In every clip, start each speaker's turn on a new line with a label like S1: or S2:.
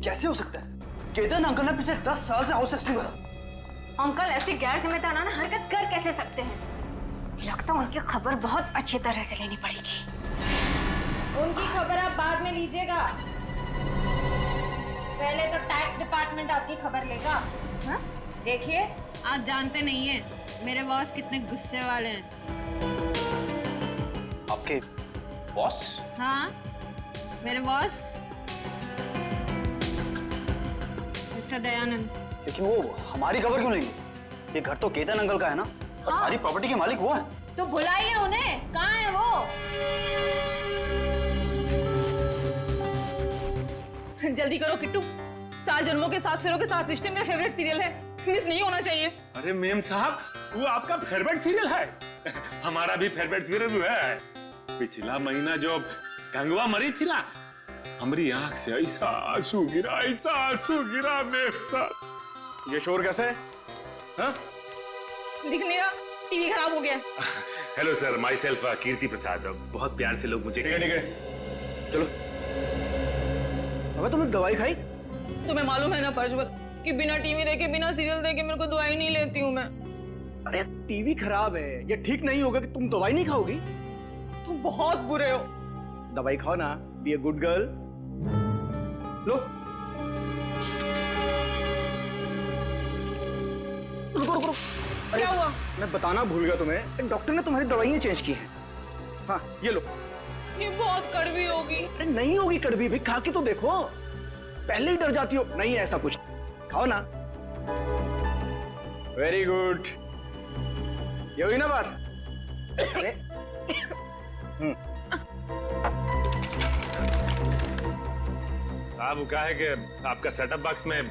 S1: कैसे हो सकता है? केतन अंकल ने पिछले 10 साल से हाउस टैक्स नहीं भरा।
S2: अंकल ऐसी गैर जिम्मेदाराना हरकत कर कैसे सकते हैं? लगता है उनकी खबर बहुत अच्छी तरह से लेनी पड़ेगी।
S3: उनकी खबर आप बाद में लीजिएगा, पहले तो टैक्स डिपार्टमेंट आपकी खबर लेगा। हाँ? देखिए, आप जानते नहीं हैं मेरे बॉस कितने गुस्से वाले हैं।
S1: आपके बॉस?
S3: हाँ, मेरे बॉस मिस्टर दयानंद।
S1: लेकिन वो हमारी खबर क्यों लेंगे? ये घर तो केतन अंकल का है ना, और सारी प्रॉपर्टी के मालिक वो है।
S3: तो बुलाइए उन्हें, कहाँ है वो?
S4: जल्दी करो किट्टू, 7 जन्मों के 7 फेरों के 7 रिश्ते मेरा फेवरेट सीरियल है, मिस नहीं होना चाहिए।
S5: अरे मेम साहब, वो आपका फेवरेट सीरियल है? हमारा भी फेवरेट सीरियल है। पिछला महीना जो गंगवा मरी थी ना, हमारी आंख से ऐसा आंसू गिरा मेम साहब। ये शोर कैसे है? हाँ?
S4: दिख नहीं रहा, टीवी खराब हो गया।
S5: हेलो सर, माई सेल्फ कीर्ति प्रसाद। बहुत प्यार से लोग मुझे ठीक है चलो।
S1: अबे तुमने दवाई खाई?
S4: तुम्हें मालूम है ना प्रज्वल कि बिना टीवी देखे बिना सीरियल देखे मेरे को दवाई नहीं लेती हूँ मैं।
S6: अरे टीवी खराब है, ये ठीक नहीं होगा कि तुम दवाई नहीं खाओगी।
S4: तुम बहुत बुरे हो।
S6: दवाई खाओ ना, बी ए गुड गर्ल। लो रुको।
S4: क्या हुआ?
S6: मैं बताना भूल गया तुम्हें, डॉक्टर ने तुम्हारी दवाइयाँ चेंज की हैं। हाँ ये लो।
S4: ये बहुत कड़वी होगी।
S6: अरे नहीं होगी कड़वी भी, खा के तो देखो। पहले ही डर जाती हो। नहीं ऐसा कुछ, खाओ ना। वेरी गुड, ये हुई ना बात। अरे
S5: आप क्या है कि आपका सेटअप बॉक्स में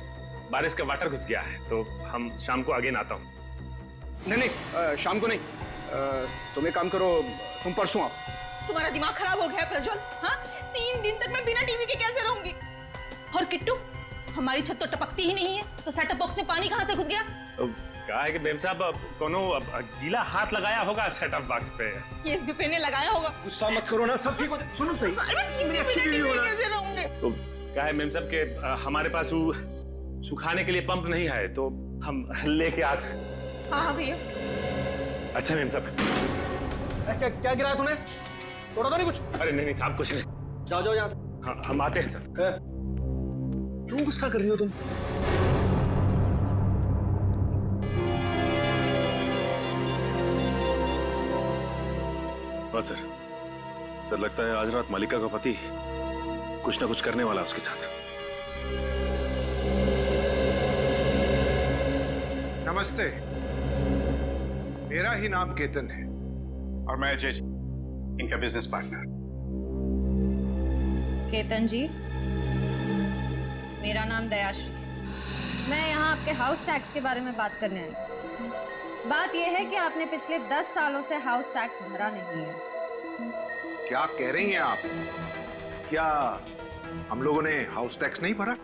S5: बारिश का वाटर घुस गया है, तो हम शाम को आगे ना आता हूँ।
S6: नहीं शाम को नहीं, तुम एक काम करो, तुम परसों आओ।
S4: तुम्हारा दिमाग खराब हो गया है प्रज्वल। हाँ, 3 दिन तक मैं बिना टीवी के कैसे रहूंगी? और किट्टू, हमारी छत तो टपकती ही नहीं है, तो सेटअप बॉक्स में पानी कहाँ से घुस गया?
S5: क्या है कि मेम साहब, कोनो गीला हाथ लगाया होगा सेटअप बॉक्स पे।
S4: ये SBP ने लगाया होगा।
S6: गुस्सा मत करो ना, सब ठीक हो। सुनो सही,
S4: कैसे रहूंगे?
S5: तो क्या है मेम साहब के हमारे पास वो सुखाने के लिए पंप नहीं है, तो हम लेके आते हैं।
S4: हाँ भैया।
S5: अच्छा मेम साहब।
S6: क्या गिराया तूने? तोड़ा तो नहीं कुछ?
S5: अरे नहीं साहब, कुछ नहीं।
S6: जाओ यहाँ से।
S5: हाँ, हम आते हैं सर।
S6: क्यों गुस्सा कर रही हो तुम?
S5: हाँ सर, तो लगता है आज रात मालिका का पति कुछ ना कुछ करने वाला उसके साथ।
S7: नमस्ते, मेरा ही नाम केतन है और मैं अजय, इनका बिजनेस पार्टनर।
S3: केतन जी, मेरा नाम दयाश्री है। मैं यहाँ आपके हाउस टैक्स के बारे में बात करने आई। बात यह है कि आपने पिछले 10 सालों से हाउस टैक्स भरा नहीं है।
S7: क्या कह रही हैं आप? क्या हम लोगों ने हाउस टैक्स नहीं भरा?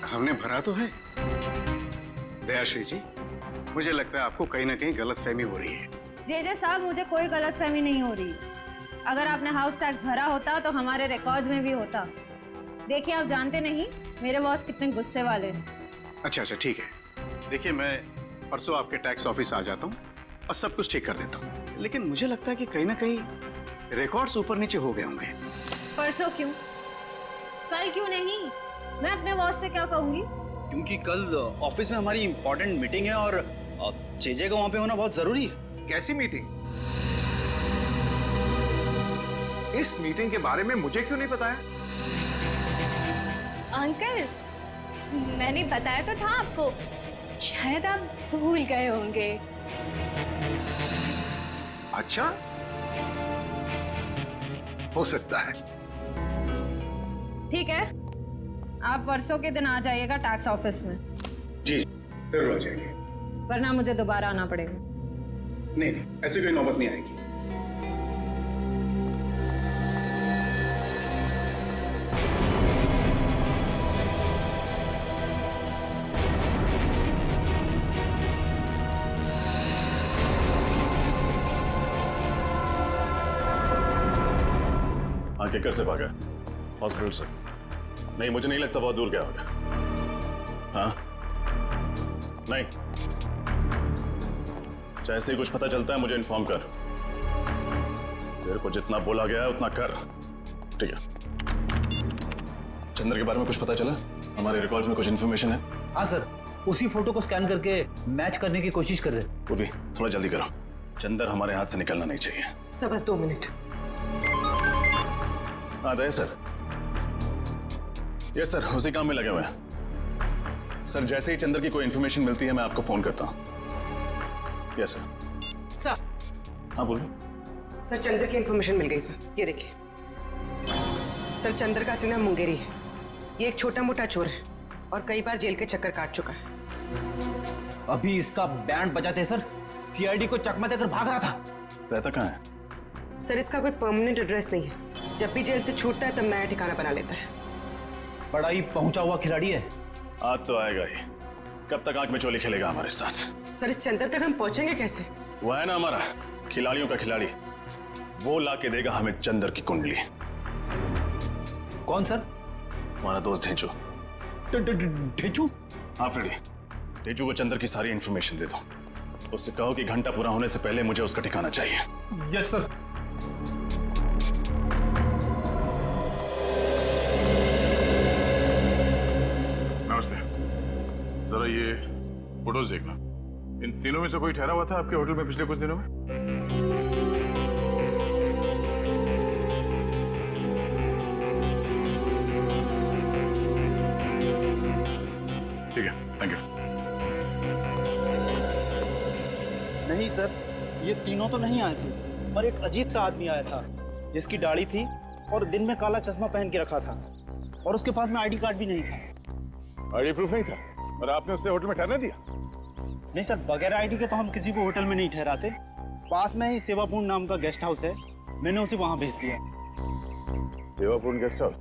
S7: हमने भरा तो है। दयाश्री जी, मुझे लगता है आपको कहीं ना कहीं गलतफहमी हो रही है।
S3: जे साहब, मुझे कोई गलतफहमी नहीं हो रही। अगर आपने हाउस टैक्स भरा होता तो हमारे रिकॉर्ड्स में भी होता। देखिए, आप जानते नहीं मेरे बॉस कितने गुस्से वाले हैं।
S7: अच्छा ठीक है। देखिए, मैं परसों आपके टैक्स ऑफिस आ जाता हूँ और सब कुछ ठीक कर देता हूँ, लेकिन मुझे लगता है कि कहीं ना कहीं रिकॉर्ड्स ऊपर नीचे हो गए होंगे।
S3: परसों क्यों? कल क्यों नहीं? मैं अपने बॉस से क्या कहूंगी?
S1: क्योंकि कल ऑफिस में हमारी इंपॉर्टेंट मीटिंग है और जेजे का वहां पे होना बहुत जरूरी है।
S7: कैसी मीटिंग? इस मीटिंग के बारे में मुझे क्यों नहीं बताया?
S2: अंकल, मैंने बताया तो था आपको, शायद आप भूल गए होंगे।
S7: अच्छा, हो सकता है।
S3: ठीक है, आप परसों के दिन आ जाइएगा टैक्स ऑफिस में।
S7: जी जरूर आ जाएंगे।
S3: वरना मुझे दोबारा आना पड़ेगा।
S7: नहीं, ऐसी कोई नौबत नहीं आएगी।
S5: आगे कैसे भागा?
S8: हॉस्पिटल से। नहीं, मुझे नहीं लगता बहुत दूर गया होगा। हाँ नहीं, जैसे ही कुछ पता चलता है मुझे इन्फॉर्म कर। तेरे को जितना बोला गया है उतना कर, ठीक है? चंदर के बारे में कुछ पता चला? हमारे रिकॉर्ड्स में कुछ इन्फॉर्मेशन है?
S9: हाँ सर, उसी फोटो को स्कैन करके मैच करने की कोशिश कर रहे हैं।
S8: वो भी थोड़ा जल्दी करो, चंदर हमारे हाथ से निकलना नहीं चाहिए।
S10: सर बस 2 मिनट।
S8: हाँ दया सर। यस सर, उसी काम में लगे हुए हैं सर। जैसे ही चंदर की कोई इन्फॉर्मेशन मिलती है मैं आपको फोन करता हूँ। Yes sir.
S10: सर।
S8: हाँ बोलिए।
S10: सर चंद्र की इन्फॉर्मेशन मिल गई सर, ये देखिए। सर चंद्र का असली नाम मुंगेरी है। ये एक छोटा मोटा चोर है और कई बार जेल के चक्कर काट चुका है।
S9: अभी इसका बैंड बजाते सर, सीआईडी को चकमा देकर भाग रहा था।
S8: रहता कहाँ है?
S10: सर इसका कोई परमानेंट एड्रेस नहीं है। जब भी जेल से छूटता है तब नया ठिकाना बना लेता है।
S9: बड़ा ही पहुंचा हुआ खिलाड़ी है।
S8: आज तो आएगा ही। कब तक आंख में चोली खेलेगा हमारे साथ?
S10: सर इस चंद्र तक हम पहुंचेंगे कैसे?
S8: वो है ना हमारा खिलाड़ियों का खिलाड़ी, वो ला के देगा हमें चंदर की कुंडली।
S9: कौन सर?
S8: तुम्हारा दोस्त ढेंचू।
S9: ढेंचू?
S8: हाँ फ्रेडी, ढेंचू को चंदर की सारी इंफॉर्मेशन दे दो। उससे कहो कि घंटा पूरा होने से पहले मुझे उसका ठिकाना चाहिए।
S9: Yes sir.
S11: नमस्ते। जरा ये फोटोज देखना। इन तीनों में से कोई ठहरा हुआ था आपके होटल में पिछले कुछ दिनों में? ठीक है, थैंक यू।
S1: नहीं सर, ये तीनों तो नहीं आए थे, पर एक अजीब सा आदमी आया था जिसकी दाढ़ी थी और दिन में काला चश्मा पहन के रखा था और उसके पास में आईडी कार्ड भी नहीं था।
S11: आईडी प्रूफ नहीं था और आपने उससे होटल में ठहरने दिया?
S1: नहीं सर, बगैर आईडी के तो हम किसी को होटल में नहीं ठहराते। पास में ही सेवापूर्ण नाम का गेस्ट हाउस है, मैंने उसे वहां भेज दिया।
S11: सेवापूर्ण गेस्ट हाउस?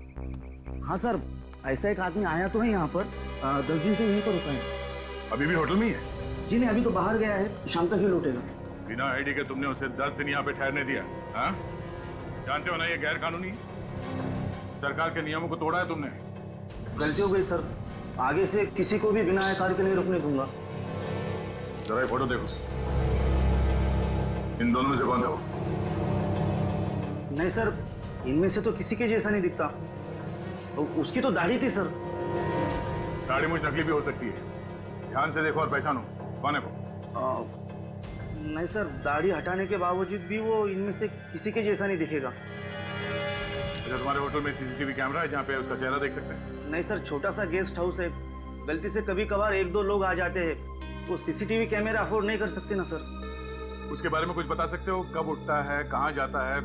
S1: हाँ सर, ऐसा एक आदमी आया तो है यहाँ पर, 10 दिन से यहीं पर रुका है।
S11: अभी भी होटल में ही है?
S1: जी नहीं, अभी तो बाहर गया है, शाम तक ही लौटेगा।
S11: बिना आईडी के तुमने उसे 10 दिन यहाँ पे ठहरने दिया? हाँ, जानते हो ना ये गैर कानूनी है। सरकार के नियमों को तोड़ा है तुमने।
S1: गलती हो गई सर, आगे से किसी को भी बिना आधार के नहीं रुकने दूंगा।
S11: जरा ये फोटो देखो, इन दोनों में से कौन था वो?
S1: नहीं सर, इनमें से तो किसी के जैसा नहीं दिखता। उसकी तो दाढ़ी थी सर।
S11: दाढ़ी मुझ नकली भी हो सकती है, ध्यान से देखो और पहचानो कौन है वो।
S1: नहीं सर, दाढ़ी हटाने के बावजूद भी वो इनमें से किसी के जैसा नहीं दिखेगा।
S11: अच्छा, तुम्हारे होटल में सीसीटीवी कैमरा है जहाँ पे उसका चेहरा देख सकते हैं?
S1: नहीं सर, छोटा सा गेस्ट हाउस है, गलती से कभी कभार 1-2 लोग आ जाते हैं, वो सीसीटीवी कैमरा अफोर्ड नहीं कर सकते ना सर।
S11: उसके बारे में कुछ बता सकते हो? कब उठता है, कहाँ जाता है,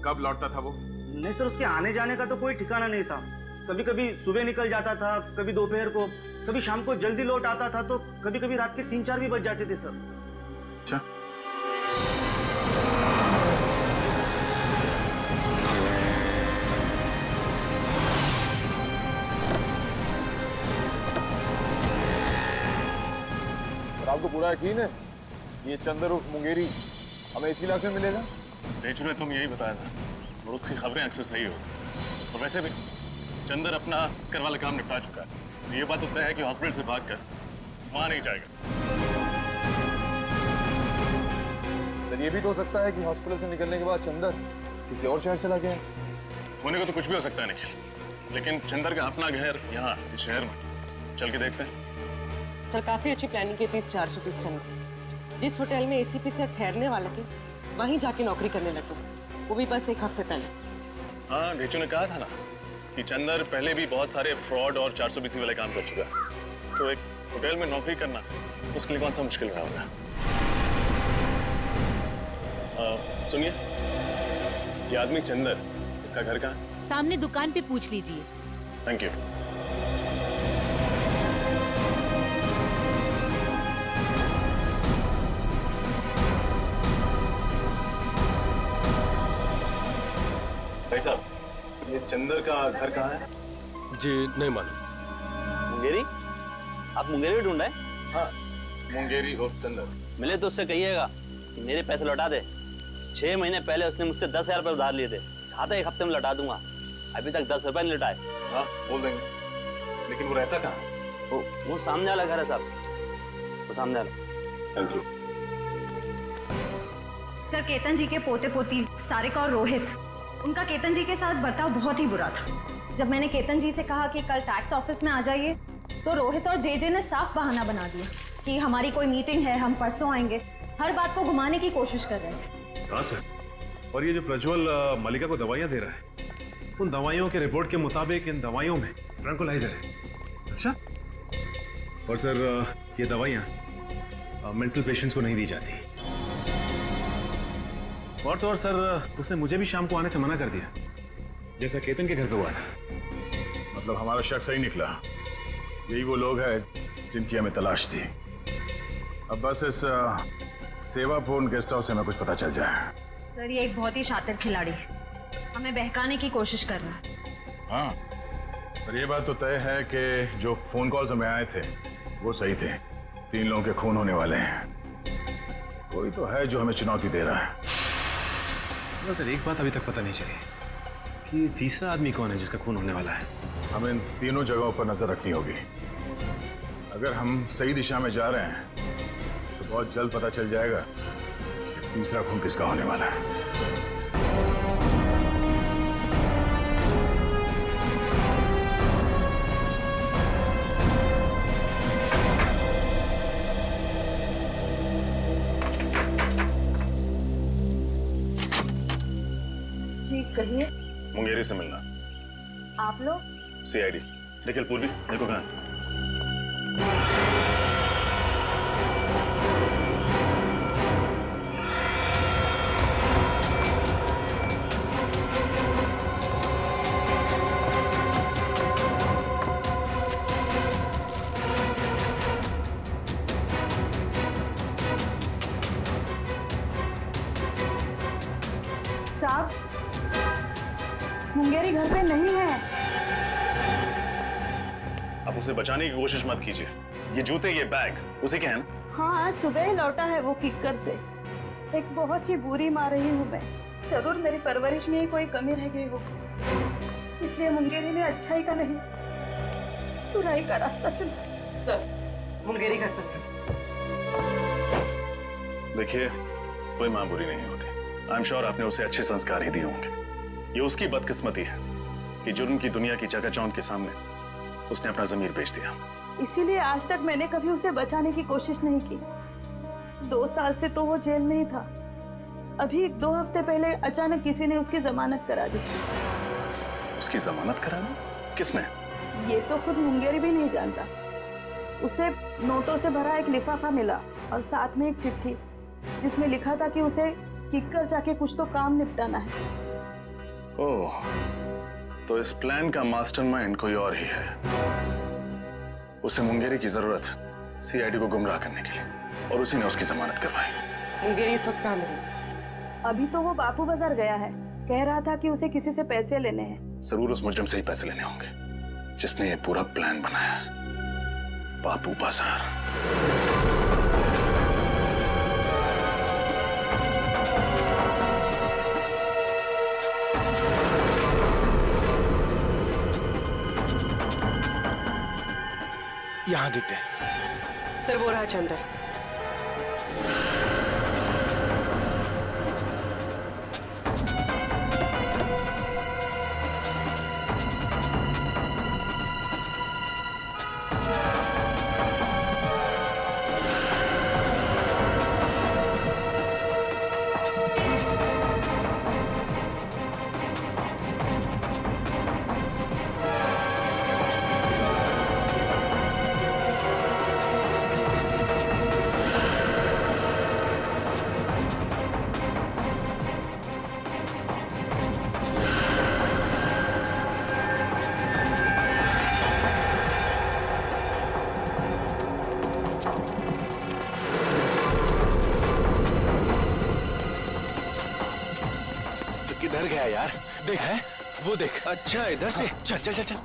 S11: कब लौटता था वो?
S1: नहीं सर, उसके आने जाने का तो कोई ठिकाना नहीं था। कभी कभी सुबह निकल जाता था, कभी दोपहर को, कभी शाम को जल्दी लौट आता था, तो कभी कभी रात के 3-4 भी बज जाते थे सर।
S11: अच्छा,
S12: आपको पूरा यकीन है ये चंदर उर्फ मुंगेरी हमें इसी इलाके में मिलेगा?
S8: ढेंचू ने तुम यही बताया था और उसकी खबरें अक्सर सही होती। और वैसे भी चंदर अपना कर वाला काम निपटा चुका है। ये बात तो तय है कि हॉस्पिटल से भागकर वहां नहीं जाएगा।
S12: तो ये भी तो हो सकता है कि हॉस्पिटल से निकलने के बाद चंदर किसी और शहर चला गया।
S8: होने को तो कुछ भी हो सकता है निखिल, लेकिन चंदर का अपना घर यहाँ इस शहर में, चल के देखते हैं।
S10: सर काफी अच्छी प्लानिंग की थी इस 420 चंद्र। जिस होटल में एसीपी से ठहरने वाले थे वहीं जाके नौकरी करने लगे, वो भी बस 1 हफ्ते पहले।
S8: हाँ, ढेंचू ने कहा था ना कि चंदर पहले भी बहुत सारे फ्रॉड और 420 वाले काम कर चुका है, तो एक होटल में नौकरी करना उसके लिए कौन सा मुश्किल रहा होगा। सुनिए, ये आदमी चंदर, इसका घर कहाँ है?
S13: सामने दुकान पे पूछ लीजिए।
S8: Thank you. भाई साहब, ये चंदर का घर कहाँ है?
S12: जी नहीं मालूम।
S14: मुंगेरी? आप मुंगेरी ढूंढ रहे हैं?
S8: हाँ, मुंगेरी और चंदर।
S14: मिले तो उससे कहिएगा कि मेरे पैसे लौटा दे। 6 महीने पहले उसने मुझसे 10,000 रुपये उधार लिए थे, कहा था 1 हफ्ते में लौटा दूंगा। अभी तक 10 रुपए नहीं लौटाए।
S8: हाँ बोल देंगे, लेकिन वो रहता कहाँ?
S14: वो सामने वाला घर है साहब, वो सामने वाला।
S8: Thank you.
S2: सर, केतन जी के पोते पोती सारिका और रोहित, उनका केतन जी के साथ बर्ताव बहुत ही बुरा था। जब मैंने केतन जी से कहा कि कल टैक्स ऑफिस में आ जाइए, तो रोहित और जेजे ने साफ बहाना बना दिया कि हमारी कोई मीटिंग है, हम परसों आएंगे। हर बात को घुमाने की कोशिश कर रहे थे।
S11: हाँ सर, और ये जो प्रज्वल मलिका को दवाइयाँ दे रहा है, उन दवाइयों के रिपोर्ट के मुताबिक इन दवाइयों में ट्रैंकुलाइजर है। अच्छा, और सर ये दवाइयाँ मेंटल पेशेंट्स को नहीं दी जाती। और तो और सर, उसने मुझे भी शाम को आने से मना कर दिया, जैसा केतन के घर पे हुआ था।
S8: मतलब हमारा शक सही निकला, यही वो लोग हैं जिनकी हमें तलाश थी। अब बस इस सेवापूर्ण गेस्ट हाउस से हमें कुछ पता चल जाए।
S2: सर, ये एक बहुत ही शातिर खिलाड़ी है, हमें बहकाने की कोशिश कर रहा है।
S8: हाँ, पर ये बात तो तय है कि जो फोन कॉल्स हमें आए थे वो सही थे। 3 लोगों के खून होने वाले हैं। कोई तो है जो हमें चुनौती दे रहा है।
S11: सर, एक बात अभी तक पता नहीं चली कि तीसरा आदमी कौन है जिसका खून होने वाला है।
S8: हमें इन तीनों जगहों पर नजर रखनी होगी। अगर हम सही दिशा में जा रहे हैं तो बहुत जल्द पता चल जाएगा कि तीसरा खून किसका होने वाला है।
S4: जी कहिए।
S8: मुंगेरी से मिलना।
S4: आप लोग?
S8: CID। निखिल, पूर्वी, देखो कहाँ है?
S4: साहब, मुंगेरी घर पे नहीं है।
S8: अब उसे बचाने की कोशिश मत कीजिए। ये जूते, ये बैग उसी के हैं ना?
S4: हाँ, आज सुबह ही लौटा है वो किक्कर से। एक बहुत ही बुरी माँ रही हूँ मैं। जरूर मेरी परवरिश में ही कोई कमी रह गई हो, इसलिए मुंगेरी ने अच्छाई का नहीं बुराई का रास्ता चुना।
S10: सर, मुंगेरी घर पर।
S8: देखिए, कोई माँ बुरी नहीं होती। आई एम श्योर आपने उसे अच्छे संस्कार ही दिए होंगे। ये उसकी बदकिस्मती है कि जुर्म की दुनिया की चकाचौंध के सामने उसने अपना ज़मीर बेच दिया।
S4: इसीलिए आज तक मैंने कभी उसे बचाने की कोशिश नहीं की। 2 साल से तो वो जेल में ही था। अभी 2 हफ्ते पहले अचानक किसी ने उसकी जमानत करा दी।
S8: उसकी जमानत करा दी? किसने?
S4: ये तो खुद मुंगेरी भी नहीं जानता। उसे नोटों से भरा एक लिफाफा मिला और साथ में एक चिट्ठी जिसमें लिखा था कि उसे किक्कर जाके कुछ तो काम निपटाना है।
S8: ओह, तो इस प्लान का मास्टरमाइंड कोई और ही है। उसे मुंगेरी की जरूरत है CID को गुमराह करने के लिए, और उसी ने उसकी जमानत करवाई।
S10: मुंगेरी इस वक्त कहाँ मिली?
S4: अभी तो वो बापू बाजार गया है। कह रहा था कि उसे किसी से पैसे लेने हैं।
S8: जरूर उस मुजरिम से ही पैसे लेने होंगे जिसने ये पूरा प्लान बनाया है। बापू बाजार।
S6: यहाँ दिखते हैं।
S10: सर, वो रहा चंदर।
S6: किधर गया यार? देख है वो, देख। अच्छा, इधर से। चल चल चल चल।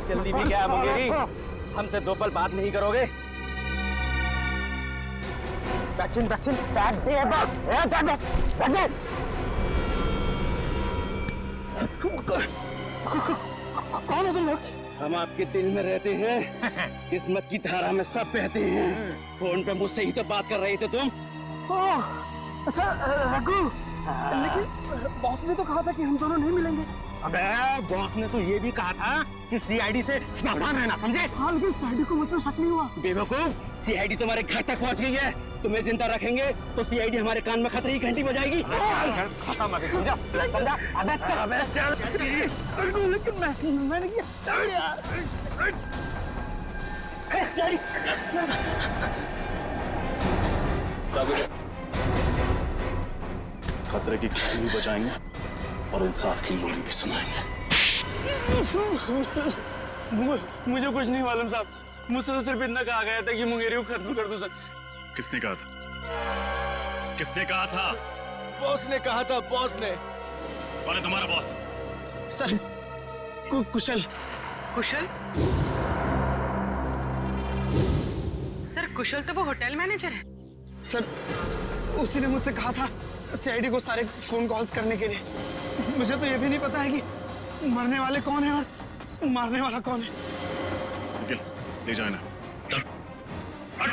S6: जल्दी भी क्या है मुंगेरी, हमसे 2 पल बात नहीं करोगे? वैक्सीन वैक्सीन बैग दे
S1: कौन हो तुम लोग?
S6: हम आपके दिल में रहते हैं, किस्मत की धारा में सब बहते हैं। फोन पे मुझसे ही तो बात कर रहे थे तुम।
S1: अच्छा रघु, लेकिन बॉस ने तो कहा था कि हम दोनों नहीं मिलेंगे।
S6: अबे बॉस ने तो ये भी कहा था कि सीआईडी से सावधान रहना, समझे?
S1: हाँ, लेकिन सीआईडी को मुझ पर शक नहीं हुआ।
S6: बेवकूफ, सीआईडी तुम्हारे घर तक पहुंच गई है। तुम्हें जिंदा रखेंगे तो सीआईडी हमारे कान में खतरे की घंटी बजाएगी। खत्म आगे, समझा? समझा? अबे चल।
S1: लेकिन मैंने किया यार।
S8: खतरे की घंटी भी बजाएंगे और इंसाफ की लोरी भी सुनाएंगे।
S1: मुझे कुछ नहीं मालूम साहब, मुझसे तो सिर्फ इतना कहा गया था कि मुंगेरी को खत्म कर दो सर।
S8: किसने कहा था? किसने कहा था?
S6: बॉस ने कहा था, बॉस ने।
S8: कौन है तुम्हारा बॉस?
S1: सर कुशल।
S10: कुशल? सर कुशल तो वो होटल मैनेजर है।
S1: सर उसी ने मुझसे कहा था सीआईडी को सारे फोन कॉल्स करने के लिए। मुझे तो ये भी नहीं पता है कि मरने वाले कौन है और मारने वाला कौन है।
S8: निकल, ले जाए ना। चल। हट।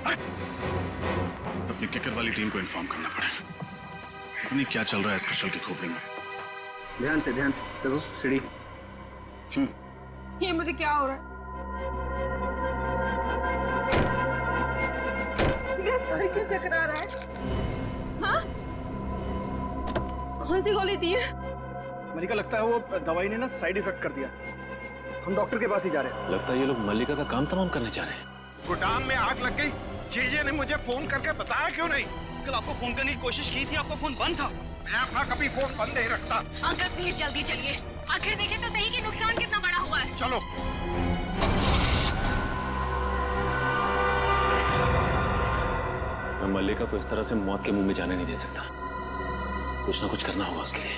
S8: हट। अपनी किकर वाली टीम को इन्फॉर्म करना पड़ेगा। पता नहीं क्या चल रहा है इस कुशल की खोपड़ी में।
S6: ध्यान से देखो सीढ़ी।
S10: ये मुझे क्या हो रहा है? ये सर क्यों चकरा रहा है? हाँ? कौन सी गोली दी है?
S6: मलिका, लगता है वो दवाई ने ना साइड इफेक्ट कर दिया। हम डॉक्टर के पास ही जा रहे हैं।
S11: लगता है ये लोग मल्लिका का काम तमाम करने जा रहे हैं।
S13: गोदाम में आग लग गई। जीजे ने मुझे फोन करके बताया क्यों नहीं?
S1: कल आपको फोन करने की कोशिश की थी, आपका फोन बंद था।
S13: मैं अपना कभी फोन बंद नहीं रखता।
S2: अंकल प्लीज जल्दी चलिए, आखिर देखें तो सही कि नुकसान कितना बड़ा हुआ है।
S13: चलो।
S11: मैं मल्लिका को इस तरह से मौत के मुंह में जाने नहीं दे सकता। कुछ ना कुछ करना होगा उसके लिए।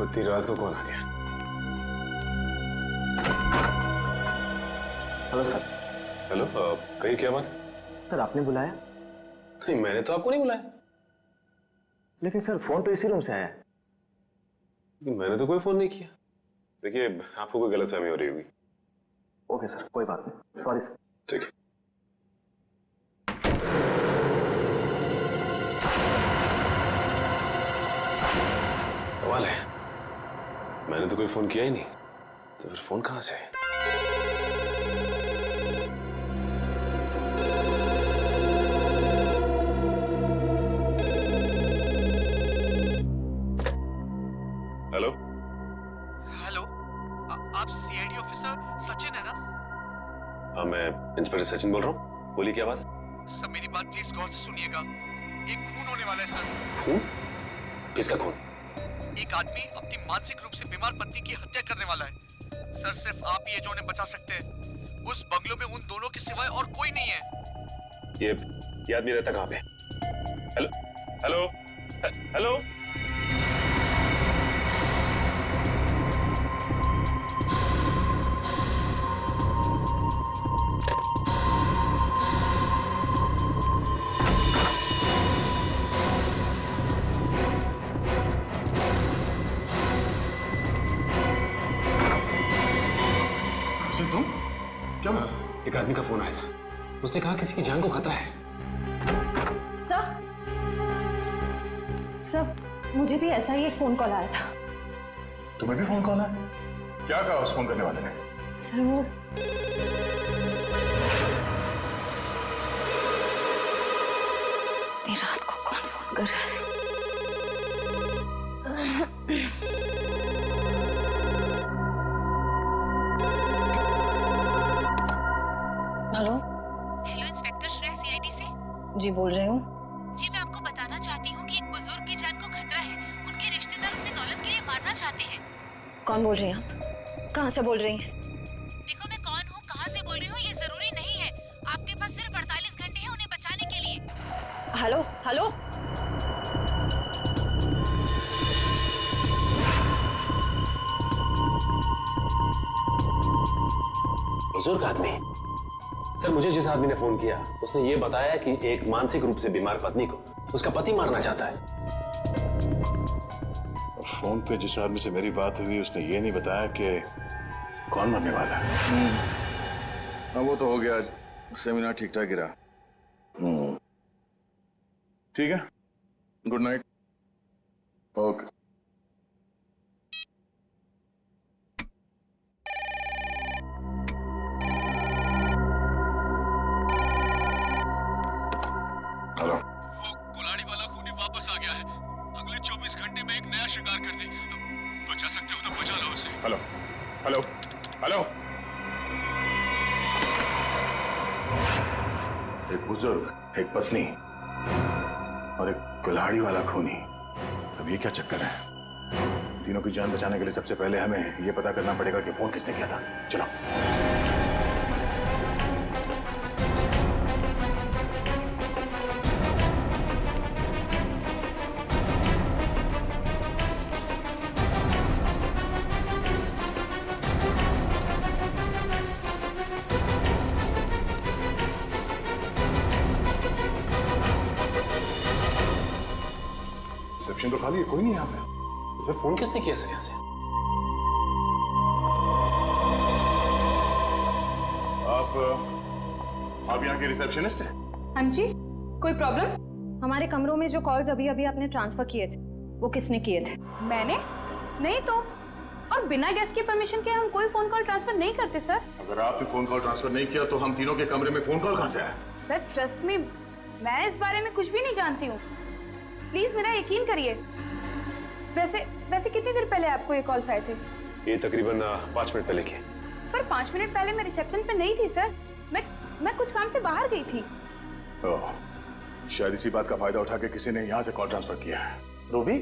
S11: इतनी रात को कौन आ गया?
S12: Hello sir.
S11: हेलो, कही क्या बात?
S12: सर आपने बुलाया?
S11: नहीं, मैंने तो आपको नहीं बुलाया।
S12: लेकिन सर फोन तो इसी रूम से आया है।
S11: मैंने तो कोई फोन नहीं किया। देखिए, आपको कोई गलतफहमी हो रही होगी।
S12: ओके सर, कोई बात नहीं, सॉरी सर।
S11: ठीक है। कमाल है, मैंने तो कोई फोन किया ही नहीं, तो फिर फोन कहां से? हेलो
S7: हेलो, आप सीआईडी ऑफिसर सचिन है ना?
S11: हाँ, मैं इंस्पेक्टर सचिन बोल रहा हूँ। बोलिए, क्या बात है?
S7: सर मेरी बात प्लीज गौर से सुनिएगा। एक खून होने वाला है सर।
S11: खून? किसका खून?
S7: एक आदमी अपनी मानसिक रूप से बीमार पत्नी की हत्या करने वाला है। सर सिर्फ आप ही जो उन्हें बचा सकते हैं। उस बंगलों में उन दोनों के सिवाय और कोई नहीं है।
S11: ये आदमी रहता कहाँ पे? Hello hello hello. एक आदमी का फोन आया था, उसने कहा किसी की जान को खतरा है।
S2: सर मुझे भी ऐसा ही एक फोन कॉल आया था।
S8: तुम्हें भी फोन कॉल आया? क्या कहा उस फोन करने वाले ने?
S2: सर वो देर रात को कौन फोन कर रहा है? Hello
S15: hello inspector Shreya CID से।
S2: जी बोल रही हूँ।
S15: जी मैं आपको बताना चाहती हूँ कि एक बुजुर्ग की जान को खतरा है। उनके रिश्तेदार उन्हें दौलत के लिए मारना चाहते हैं।
S2: कौन बोल रही हैं आप? कहाँ से बोल रही हैं?
S15: देखो मैं कौन हूँ, कहाँ से बोल रही हूँ ये जरूरी नहीं है। आपके पास सिर्फ 48 घंटे हैं उन्हें बचाने के लिए।
S2: हेलो हेलो
S11: बुजुर्ग आदमी? सर मुझे जिस आदमी ने फोन किया उसने ये बताया कि एक मानसिक रूप से बीमार पत्नी को उसका पति मारना चाहता है।
S8: फोन पे जिस आदमी से मेरी बात हुई उसने ये नहीं बताया कि कौन मरने वाला है। हाँ वो तो हो गया, सेमिनार ठीक ठाक गिरा। ठीक है, गुड नाइट। ओके। हेलो,
S13: वो कुल्हाड़ी वाला खूनी वापस आ गया है। अगले 24 घंटे में एक नया शिकार करने। बचा सकते हो तो बचा लो उसे।
S8: Hello hello hello. एक बुजुर्ग, एक पत्नी और एक कुल्हाड़ी वाला खूनी। अब ये क्या चक्कर है? तीनों की जान बचाने के लिए सबसे पहले हमें ये पता करना पड़ेगा कि फोन किसने किया था। चलो। रिसेप्शन तो खाली है, कोई नहीं यहाँ पे।
S11: फिर फोन किसने किया सर यहाँ से?
S8: आप यहाँ के रिसेप्शनिस्ट हैं?
S3: हाँ जी, कोई प्रॉब्लम?
S2: हमारे कमरों में जो कॉल्स अभी अभी आपने ट्रांसफर किए थे वो किसने किए थे?
S3: मैंने? नहीं तो। और बिना गेस्ट की परमिशन के हम कोई फोन कॉल ट्रांसफर नहीं करते सर।
S8: अगर आपने फोन कॉल ट्रांसफर नहीं किया तो हम तीनों के कमरे में फोन कॉल कहाँ से आया?
S3: सर ट्रस्ट मी, मैं इस बारे में कुछ भी नहीं जानती हूँ। प्लीज मेरा यकीन करिए। वैसे कितनी देर पहले आपको ये कॉल्स आए थे?
S11: ये तकरीबन 5 मिनट पहले के।
S3: पर 5 मिनट पहले मैं रिसेप्शन पे नहीं थी सर। मैं कुछ काम से बाहर गई थी।
S8: ओह, शायद इसी बात का फायदा उठा के किसी ने यहाँ से कॉल ट्रांसफर किया है।
S14: रूबी,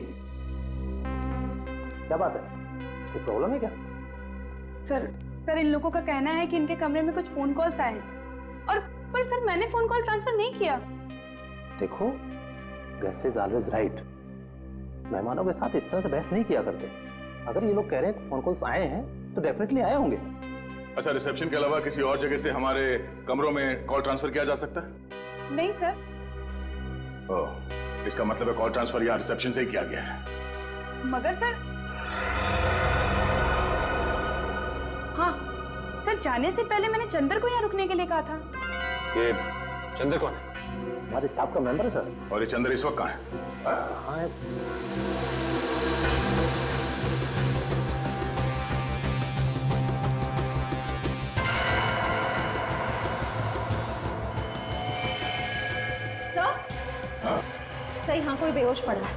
S14: क्या बात है? कोई प्रॉब्लम है क्या?
S3: सर इन लोगों का कहना है कि इनके कमरे में कुछ फोन कॉल्स आए हैं। और पर सर मैंने फोन कॉल ट्रांसफर नहीं किया।
S14: देखो, गेस्ट इज ऑलवेज राइट। मेहमानों के साथ इस तरह से बहस नहीं किया करते। अगर ये लोग कह रहे हैं फोन कॉल्स आए हैं तो डेफिनेटली आए होंगे।
S8: अच्छा, रिसेप्शन के अलावा किसी और जगह से हमारे कमरों में कॉल ट्रांसफर किया जा सकता है?
S3: नहीं सर।
S8: ओह, इसका मतलब है कॉल ट्रांसफर यहाँ रिसेप्शन से ही किया गया है।
S3: मगर सर, हाँ सर, जाने से पहले मैंने चंदर को यहाँ रुकने के लिए कहा था।
S11: ये चंदर कौन है?
S14: हमारे स्टाफ का मेंबर है सर।
S8: और ये चंदर इस वक्त कहाँ है?
S14: हाँ,
S2: सर यहाँ कोई बेहोश पड़ा है।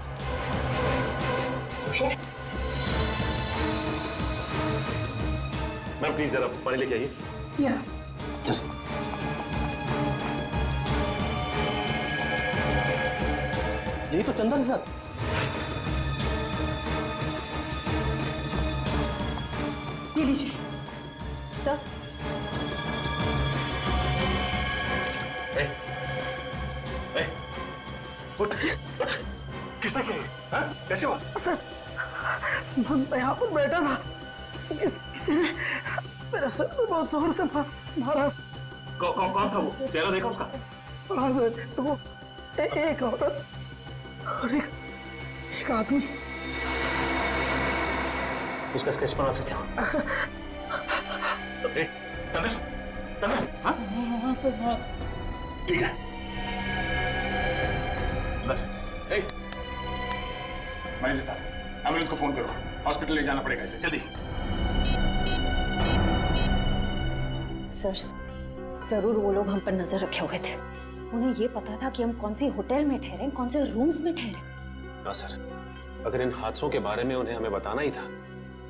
S11: मैम प्लीज जरा पानी लेके आइए।
S14: यही तो चंदर है सर।
S2: ये लीजिए सर।
S8: किसने किया? कैसे हुआ?
S10: सर मैं यहाँ पर बैठा था, किसी ने मेरे सर में बहुत जोर से मारा।
S8: कौन था वो? चेहरा देखा उसका?
S10: हाँ सर, वो एक औरत और एक आदमी।
S14: उसका स्केच बना सकते हो?
S8: हाँ सर हाँ। ठीक है। मैनेजर साहब, एम्बुलेंस को फोन करो, हॉस्पिटल ले जाना पड़ेगा इसे, जल्दी।
S2: सर, जरूर वो लोग हम पर नजर रखे हुए थे। उन्हें ये पता था कि हम कौन सी होटल में ठहरे, कौन से रूम्स में ठहरे।
S14: हाँ सर, अगर इन हादसों के बारे में उन्हें हमें बताना ही था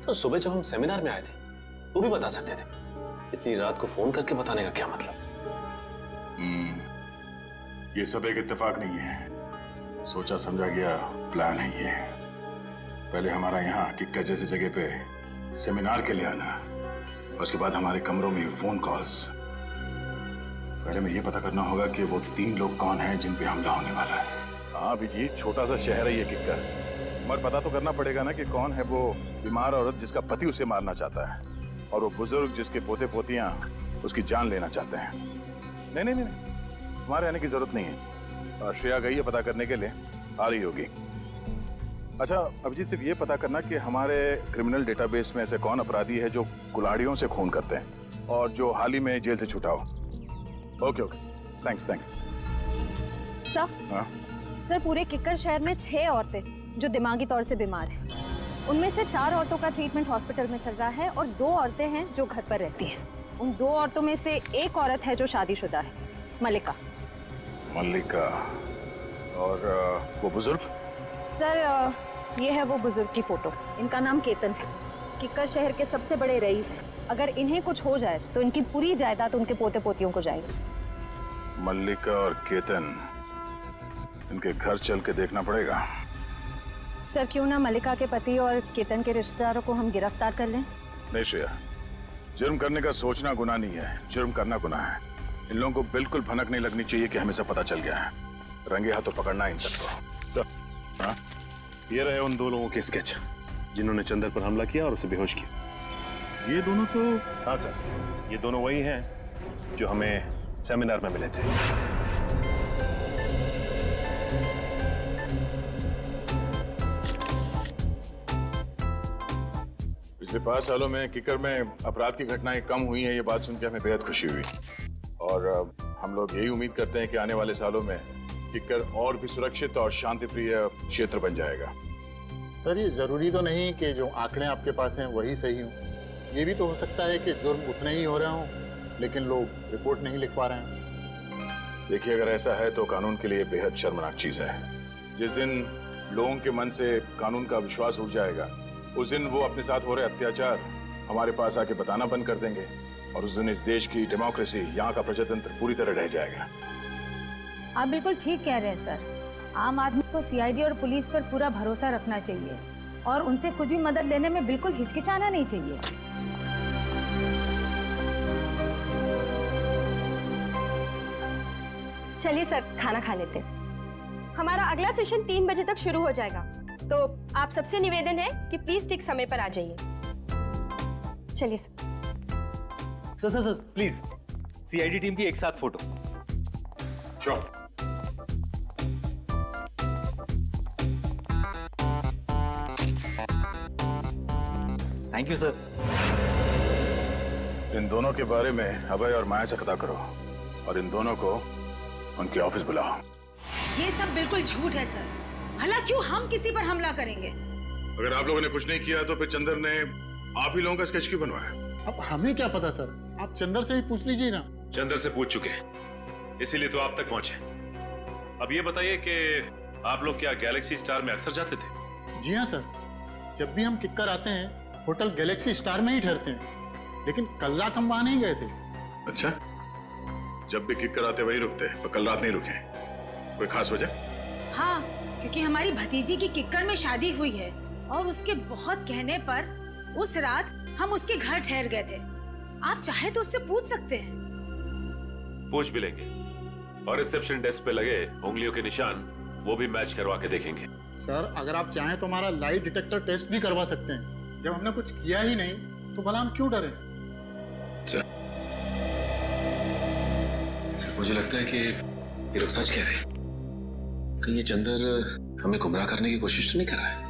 S14: तो सुबह जब हम सेमिनार में आए थे तो भी बता सकते थे। इतनी रात को फोन करके बताने का क्या मतलब?
S8: ये सब एक इत्तेफाक नहीं है, सोचा समझा गया प्लान है ये। पहले हमारा यहाँ किक्कर जैसी जगह पे सेमिनार के लिए आना, उसके बाद हमारे कमरों में फोन कॉल्स। पहले में ये पता करना होगा कि वो 3 लोग कौन हैं जिन पे हमला होने वाला है।
S12: हाँ अभिजीत, छोटा सा शहर है ये किक्कर, मगर पता तो करना पड़ेगा ना कि कौन है वो बीमार औरत जिसका पति उसे मारना चाहता है, और वो बुजुर्ग जिसके पोते पोतियां उसकी जान लेना चाहते हैं। नहीं नहीं नहीं, तुम्हारे आने की जरूरत नहीं है। श्रेया गई है पता करने के लिए, आ रही होगी। अच्छा अभिजीत, सिर्फ ये पता करना कि हमारे क्रिमिनल डेटाबेस में ऐसे कौन अपराधी है जो कुल्हाड़ियों से खून करते हैं और जो हाल ही में जेल से छूटा हो। Okay okay, thanks thanks.
S3: Sir, sir पूरे किक्कर शहर में 6 औरतें जो दिमागी तौर से बीमार हैं। उनमें से 4 औरतों का ट्रीटमेंट हॉस्पिटल में चल रहा है और 2 औरतें हैं जो घर पर रहती हैं। उन 2 औरतों में से एक औरत है जो शादीशुदा है, मल्लिका।
S12: मल्लिका और वो बुजुर्ग?
S3: सर ये है वो बुजुर्ग की फोटो। इनका नाम केतन है, किक्कर शहर के सबसे बड़े रईस हैं। अगर इन्हें कुछ हो जाए तो इनकी पूरी जायदाद उनके पोते पोतियों को जाएगी।
S12: मल्लिका और केतन, इनके घर चल के देखना पड़ेगा।
S3: सर क्यों ना मल्लिका के पति और केतन के रिश्तेदारों को हम गिरफ्तार कर लें?
S12: नहीं श्रेया, जुर्म करने का सोचना गुनाह नहीं है, जुर्म करना गुनाह है। इन लोगों को बिल्कुल भनक नहीं लगनी चाहिए कि हमें सब पता चल गया है। रंगे हाथों पकड़ना इन सबको। सर हाँ,
S11: ये रहे उन 2 लोगों के स्केच जिन्होंने चंदर पर हमला किया और उसे बेहोश किया।
S12: ये दोनों तो?
S11: हाँ सर, ये दोनों वही हैं जो हमें सेमिनार में मिले थे।
S12: पिछले 5 सालों में किक्कर में अपराध की घटनाएं कम हुई हैं, ये बात सुन के हमें बेहद खुशी हुई। और हम लोग यही उम्मीद करते हैं कि आने वाले सालों में किक्कर और भी सुरक्षित और शांतिप्रिय क्षेत्र बन जाएगा।
S16: सर ये जरूरी तो नहीं कि जो आंकड़े आपके पास हैं वही सही हों। ये भी तो हो सकता है कि जुर्म उतने ही हो रहे हों लेकिन लोग रिपोर्ट नहीं लिखवा रहे हैं।
S12: देखिए, अगर ऐसा है तो कानून के लिए बेहद शर्मनाक चीज है। जिस दिन लोगों के मन से कानून का विश्वास उठ जाएगा, उस दिन वो अपने साथ हो रहे अत्याचार हमारे पास आके बताना बंद कर देंगे, और उस दिन इस देश की डेमोक्रेसी, यहाँ का प्रजातंत्र पूरी तरह रह जाएगा।
S4: आप बिल्कुल ठीक कह रहे हैं सर। आम आदमी को सीआईडी और पुलिस पर पूरा भरोसा रखना चाहिए और उनसे खुद भी मदद लेने में बिल्कुल हिचकिचाना नहीं चाहिए।
S2: चलिए सर, खाना खा लेते। हमारा अगला सेशन 3 बजे तक शुरू हो जाएगा, तो आप सबसे निवेदन है कि प्लीज ठीक समय पर आ जाइए। चलिए sir.
S9: Sir please, CID team की एक साथ फोटो।
S12: श्योर।
S9: Thank you sir.
S12: इन दोनों के बारे में अभय और माया से पता करो और इन दोनों को उनके ऑफिस बुलाओ।
S15: ये सब बिल्कुल झूठ है सर। भला क्यों हम किसी पर हमला करेंगे?
S12: अगर आप लोगों ने कुछ नहीं किया तो फिर चंदर ने आप ही लोगों का स्केच क्यों बनवाया?
S16: अब हमें क्या पता सर, आप चंदर से ही पूछ लीजिए ना।
S11: चंदर से पूछ चुके हैं, इसीलिए तो आप तक पहुंचे। अब ये बताइए कि आप लोग क्या गैलेक्सी स्टार में अक्सर जाते थे?
S16: जी हाँ सर, जब भी हम किक्कर आते हैं होटल गैलेक्सी स्टार में ही ठहरते हैं, लेकिन कल रात हम वहां नहीं गए थे।
S12: अच्छा, जब भी किक्कर आते वही रुकते, पर कल रात नहीं रुके। कोई खास वजह?
S15: हाँ, क्योंकि हमारी भतीजी की किक्कर में शादी हुई है और उसके बहुत कहने पर उस रात हम उसके घर ठहर गए थे। आप चाहे तो उससे पूछ सकते हैं।
S11: पूछ भी लेंगे, और रिसेप्शन डेस्क पे लगे उंगलियों के निशान वो भी मैच करवा के देखेंगे।
S16: सर अगर आप चाहें तो हमारा लाइट डिटेक्टर टेस्ट भी करवा सकते हैं। जब हमने कुछ किया ही नहीं तो भला हम क्यों डरें?
S14: सर मुझे लगता है कि ये लोग सच कह रहे हैं। कहीं ये चंदर हमें गुमराह करने की कोशिश तो नहीं कर रहा है?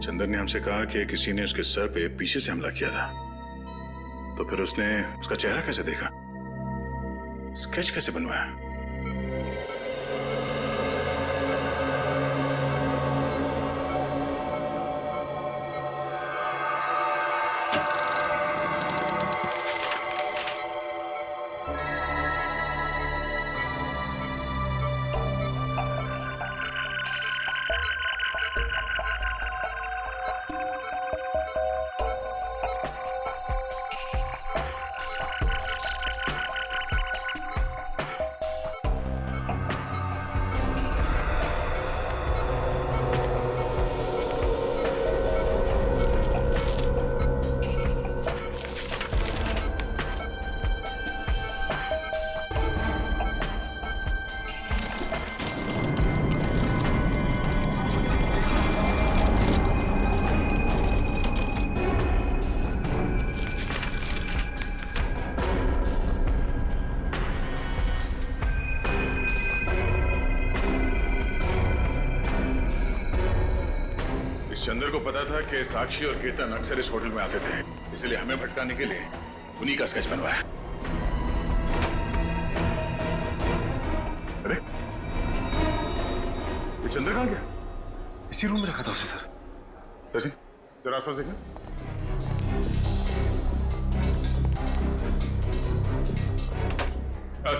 S12: चंदर ने हमसे कहा कि किसी ने उसके सर पे पीछे से हमला किया था। तो फिर उसने उसका चेहरा कैसे देखा? स्केच कैसे बनवाया? चंदर को पता था कि साक्षी और केतन अक्सर इस होटल में आते थे, इसलिए हमें भटकाने के लिए उन्हीं का स्केच बनवाया। अरे ये चंदर कहाँ गया?
S11: इसी रूम में रखा था उसे सर।
S12: शशि जरा आसपास देखना।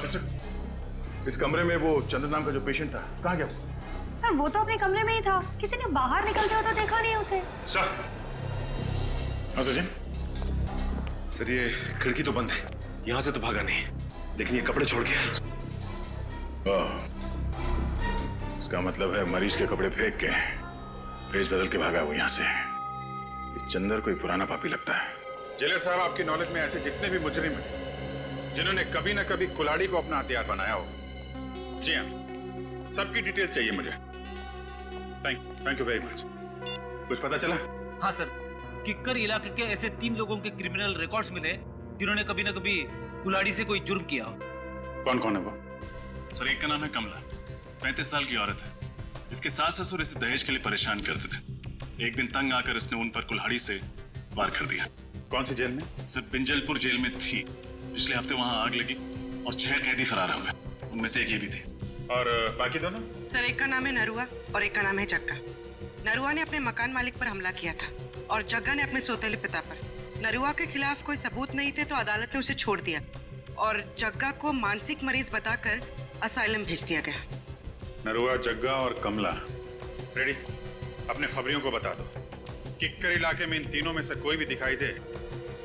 S12: सिस्टर, इस कमरे में वो चंदर नाम का जो पेशेंट था कहाँ गया?
S3: सर वो तो अपने कमरे में ही था, किसी ने बाहर निकलते हुए तो देखा नहीं उसे।
S12: सर, हाँ सचिन।
S11: सर ये खिड़की तो बंद है, यहाँ से तो भागा नहीं, लेकिन ये कपड़े छोड़ गया।
S12: इसका मतलब है मरीज के कपड़े फेंक के भेष बदल के भागा वो यहाँ से। ये चंदर कोई पुराना पापी लगता है। जेलर साहब, आपकी नॉलेज में ऐसे जितने भी मुजरिम हैं जिन्होंने कभी ना कभी कुल्हाड़ी को अपना हथियार बनाया हो, जी हाँ, सबकी डिटेल्स चाहिए मुझे। Thank you very much. कुछ पता चला?
S9: हाँ सर, किक्कर इलाके के ऐसे 3 लोगों के क्रिमिनल रिकॉर्ड्स मिले जिन्होंने कभी ना कभी कुल्हाड़ी से कोई जुर्म किया हो।
S12: कौन कौन है वो?
S17: सर एक का नाम है कमला, 35 साल की औरत है। इसके सास ससुर इसे दहेज के लिए परेशान करते थे। एक दिन तंग आकर इसने उन पर कुल्हाड़ी से वार कर दिया।
S12: कौन सी जेल में?
S17: सर बिंजलपुर जेल में थी। पिछले हफ्ते वहां आग लगी और 6 कैदी फरार हो गए, उनमें से एक ये भी थी।
S12: और बाकी दोनों?
S10: सर एक का नाम है नरुआ और एक का नाम है जग्गा। नरुआ ने अपने मकान मालिक पर हमला किया था और जग्गा ने अपने सौतेले पिता पर। नरुआ के खिलाफ कोई सबूत नहीं थे तो अदालत ने उसे छोड़ दिया और जग्गा को मानसिक मरीज बताकर असाइलम भेज दिया गया।
S12: नरुआ, जग्गा और कमला रेडी? अपने खबरियों को बता दो, किक्कर इलाके में इन तीनों में से कोई भी दिखाई दे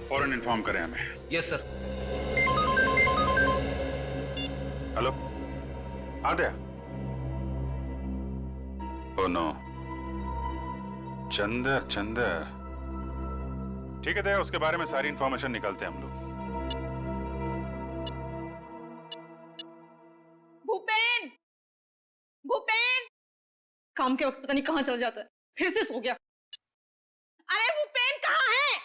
S12: फौरन इन्फॉर्म करें हमें।
S9: Yes sir.
S12: हेलो, आ गया? ओह नो, चंदर ठीक है दया, उसके बारे में सारी इंफॉर्मेशन निकालते हैं हम लोग।
S4: भूपेन काम के वक्त पता नहीं कहाँ चल जाता है, फिर से सो गया। अरे भूपेन कहाँ है?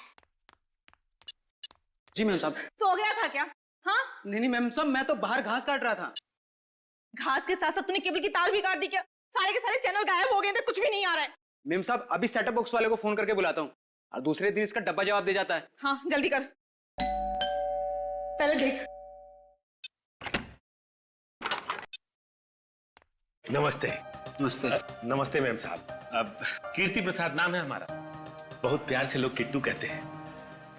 S6: जी मैम साहब।
S4: सो गया था क्या? हाँ
S6: नहीं मैम साहब, मैं तो बाहर घास काट रहा था।
S4: घास के साथ साथ तूने केबल की तार भी काट दी क्या? सारे के सारे चैनल गायब हो गए थे, कुछ भी नहीं आ रहा है।
S6: मैम साहब अभी सेटअप बॉक्स वाले को फोन करके बुलाता हूँ और दूसरे दिन इसका डब्बा जवाब दे जाता है।
S4: हाँ जल्दी कर, पहले देख।
S5: नमस्ते।
S6: नमस्ते।
S5: नमस्ते मैम साहब। अब कीर्ति प्रसाद नाम है हमारा, बहुत प्यार से लोग किट्टू कहते हैं।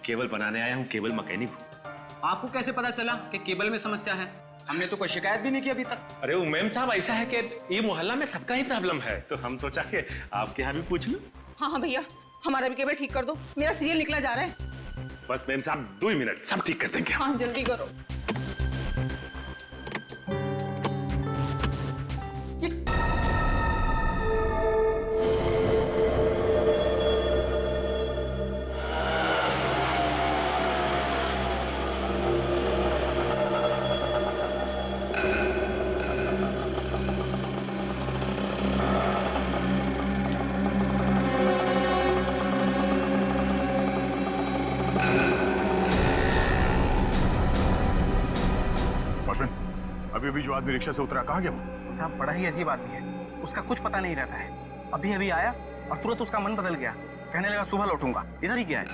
S5: केबल बनाने आया हूँ, केबल मैकेनिक हूँ।
S6: आपको कैसे पता चला कि केबल में समस्या है? हमने तो कोई शिकायत भी नहीं की अभी तक।
S5: अरे वो मैम साहब ऐसा है कि ये मोहल्ला में सबका ही प्रॉब्लम है, तो हम सोचा कि आपके यहाँ भी पूछ लूं।
S4: हाँ भैया, हमारा भी केबल ठीक कर दो, मेरा सीरियल निकला जा रहा है।
S5: बस मैम साहब 2 मिनट, सब ठीक कर देंगे।
S4: हाँ जल्दी करो।
S12: अभी जो आदमी रिक्शा से उतरा कहाँ गया वो?
S6: साहब बड़ा ही अजीब आदमी है, उसका कुछ पता नहीं रहता है। अभी अभी आया और तुरंत उसका मन बदल गया, कहने लगा सुबह लौटूंगा। इधर ही क्या है?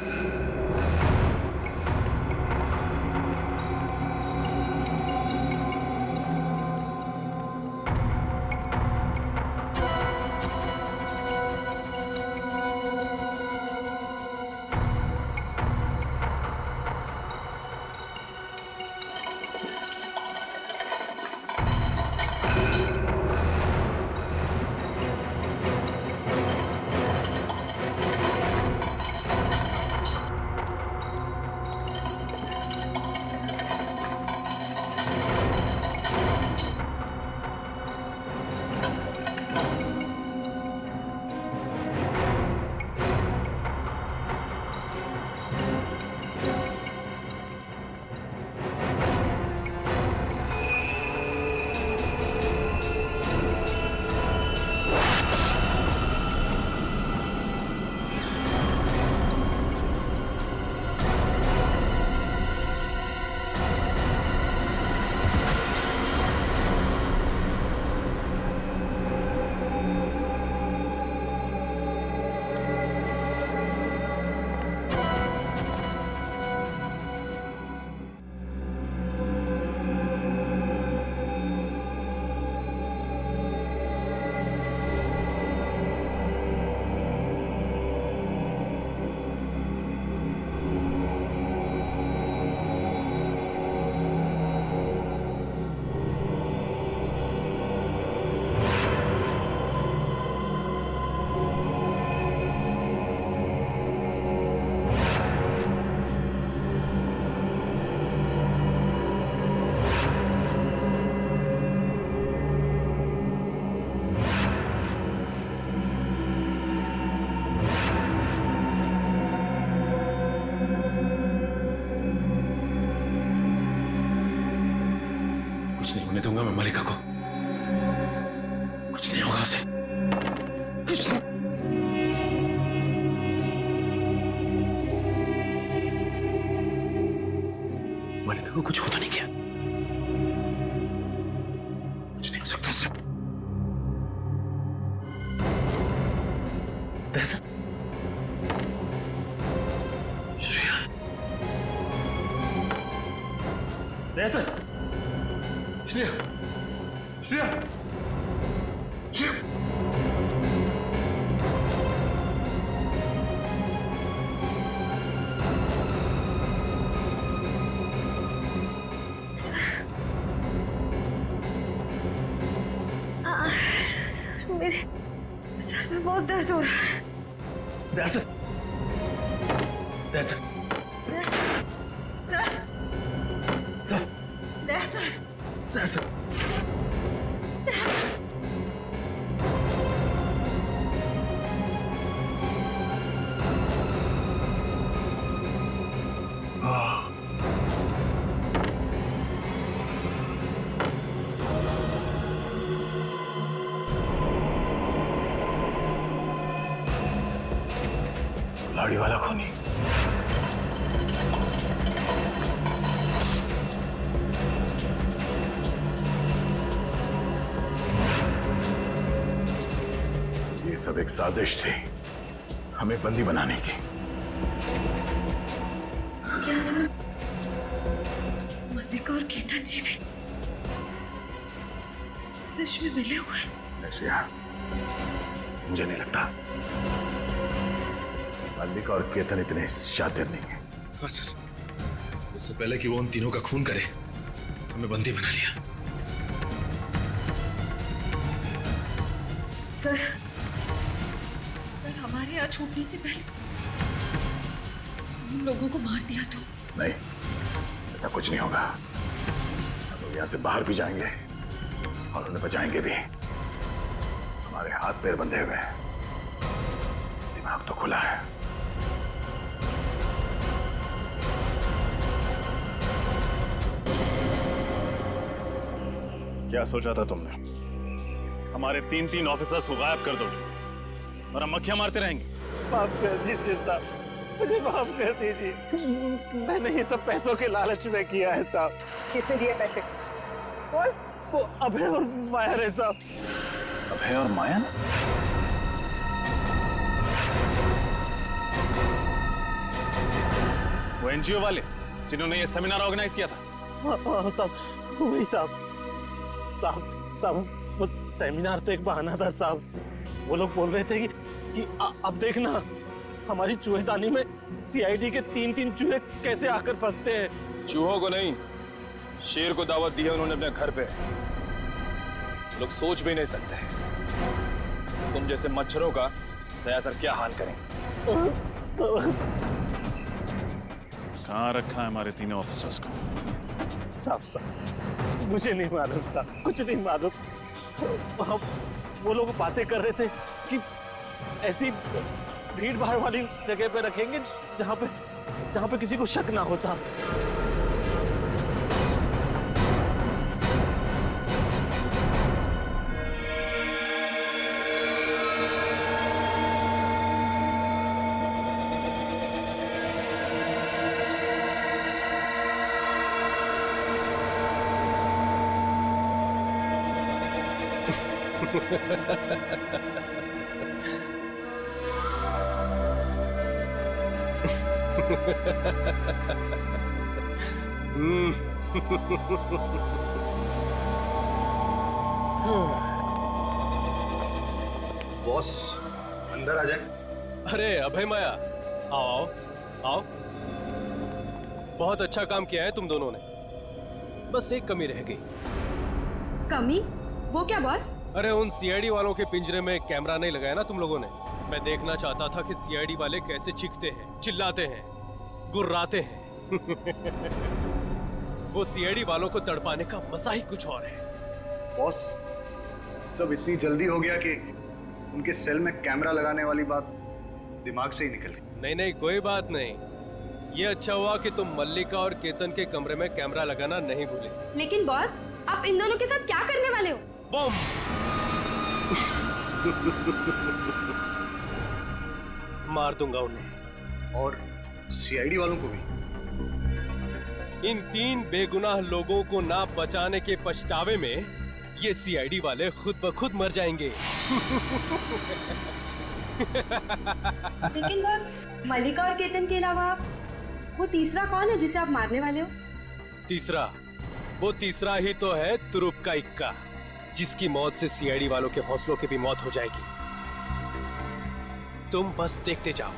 S11: होने दूंगा मैं मलिका को। कुछ नहीं होगा उसे, कुछ नहीं। मलिका को कुछ हो तो नहीं किया? कुछ नहीं हो सकता उसे। दहशत। श्रेया, दहशत। श्रेया, श्रेया, श्रेया।
S2: मेरे सर में बहुत दर्द हो रहा है।
S11: दहशत, दहशत,
S2: सर,
S11: सर,
S2: दहशत,
S11: दहशत।
S2: दहशत।
S8: लाड़ी वाला खूनी। ये सब एक साजिश थी हमें बंदी बनाने की।
S2: क्या समझ? मल्लिका और केतन जी भी इस साजिश में मिले हुए हैं।
S8: श्रेया, मुझे नहीं लगता मल्लिका और केतन इतने शातिर नहीं है।
S11: हाँ सर, उससे पहले कि वो उन तीनों का खून करे हमें बंदी बना लिया।
S2: सर, अगर हमारे यहाँ छूटने से पहले उसने उन लोगों को मार दिया तो?
S8: नहीं, ऐसा कुछ नहीं होगा। हम लोग यहाँ से बाहर भी जाएंगे और उन्हें बचाएंगे भी। हमारे हाथ पैर बंधे हुए हैं, दिमाग तो खुला है। क्या सोचा था तुमने? हमारे 3 ऑफिसर्स को गायब कर दोगे और हम मक्खियां मारते रहेंगे?
S6: माफ कर दीजिए साहब, मुझे माफ कर दीजिए। मैंने ये सब पैसों के लालच में किया है साहब।
S18: किसने दिए पैसे? कौन?
S6: वो अभय और माया है साहब।
S8: अभय और माया? वो एनजीओ वाले जिन्होंने ये सेमिनार ऑर्गेनाइज किया था?
S6: हाँ साहब, वही साहब। साहब, वो सेमिनार तो एक बहाना था साहब। वो लोग बोल रहे थे कि अब देखना हमारी चूहेदानी में सीआईडी के 3 चूहे कैसे आकर फंसते हैं।
S19: चूहों को नहीं, शेर को दावत दी है उन्होंने अपने घर पे। लोग सोच भी नहीं सकते तुम जैसे मच्छरों का दया सर क्या हाल करेंगे।
S17: कहाँ रखा है हमारे 3 ऑफिसर्स को?
S6: साहब, मुझे नहीं मालूम साहब, कुछ नहीं मालूम। वो लोग बातें कर रहे थे कि ऐसी भीड़ भाड़ वाली जगह पे रखेंगे जहां पे किसी को शक ना हो साहब।
S7: बॉस, अंदर आ जाए।
S19: अरे अभय माया, आओ आओ। बहुत अच्छा काम किया है तुम दोनों ने, बस एक कमी रह गई।
S3: कमी? वो क्या बॉस?
S19: अरे उन सीआईडी वालों के पिंजरे में कैमरा नहीं लगाया ना तुम लोगों ने। मैं देखना चाहता था कि सीआईडी वाले कैसे चीखते हैं, चिल्लाते हैं, गुर्राते हैं। वो सीआईडी वालों को तड़पाने का मजा ही कुछ और है।
S7: बॉस, सब इतनी जल्दी हो गया कि उनके सेल में कैमरा लगाने वाली बात दिमाग से ही निकल गई।
S19: नहीं नहीं, कोई बात नहीं। ये अच्छा हुआ कि तुम मल्लिका और केतन के कमरे में कैमरा लगाना नहीं भूले।
S3: लेकिन बॉस, आप इन दोनों के साथ क्या करने वाले हो?
S19: बम। मार दूंगा उन्हें।
S7: और सीआईडी वालों को भी।
S19: इन 3 बेगुनाह लोगों को ना बचाने के पछतावे में ये सीआईडी वाले खुद ब खुद मर जाएंगे।
S4: लेकिन बस मलिका और केतन के अलावा वो तीसरा कौन है जिसे आप मारने वाले हो?
S19: वो तीसरा ही तो है तुरुप का इक्का, जिसकी मौत से सीआईडी वालों के हौसलों की भी मौत हो जाएगी। तुम बस देखते जाओ।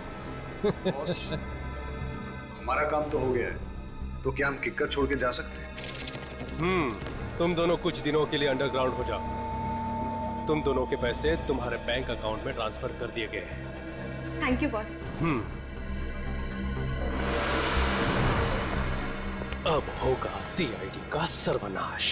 S7: बॉस, हमारा काम तो हो गया है, तो क्या हम किक्कर छोड़ के जा सकते हैं?
S19: तुम दोनों कुछ दिनों के लिए अंडरग्राउंड हो जाओ। तुम दोनों के पैसे तुम्हारे बैंक अकाउंट में ट्रांसफर कर दिए गए हैं।
S3: Thank you boss.
S19: अब होगा सीआईडी का सर्वनाश।